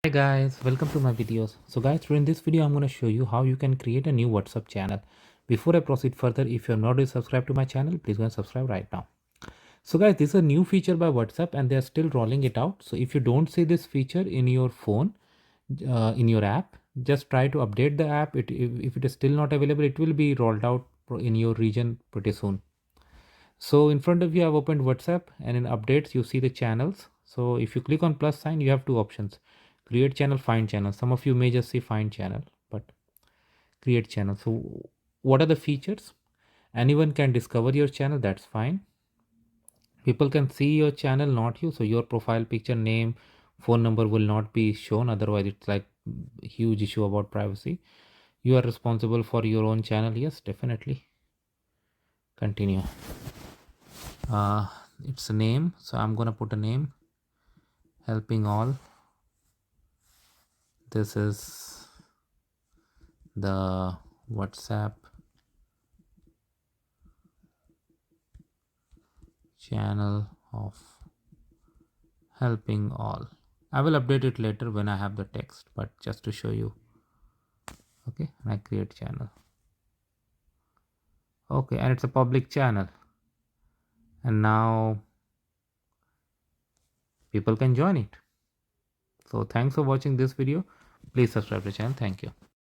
Hi guys, welcome to my videos. So guys, in this video I'm going to show you how you can create a new WhatsApp channel. Before I proceed further, if you're not already subscribed to my channel, please go and subscribe right now. So guys, this is a new feature by WhatsApp and they are still rolling it out. So if you don't see this feature in your phone, in your app, just try to update the app. If it is still not available, it will be rolled out in your region pretty soon. So in front of you, I've opened WhatsApp and in updates, you see the channels. So if you click on plus sign, you have two options: create channel, find channel. Some of you may just see find channel, but create channel. So what are the features? Anyone can discover your channel. That's fine. People can see your channel, not you. So your profile picture, name, phone number will not be shown. Otherwise, it's like huge issue about privacy. You are responsible for your own channel. Yes, definitely. Continue. uh it's a name, so I'm gonna put a name, helping all. This is the WhatsApp channel of helping all. I will update it later when I have the text, but just to show you. Okay, and I create channel. Okay, and it's a public channel, and now people can join it. So thanks for watching this video. Please subscribe to the channel. Thank you.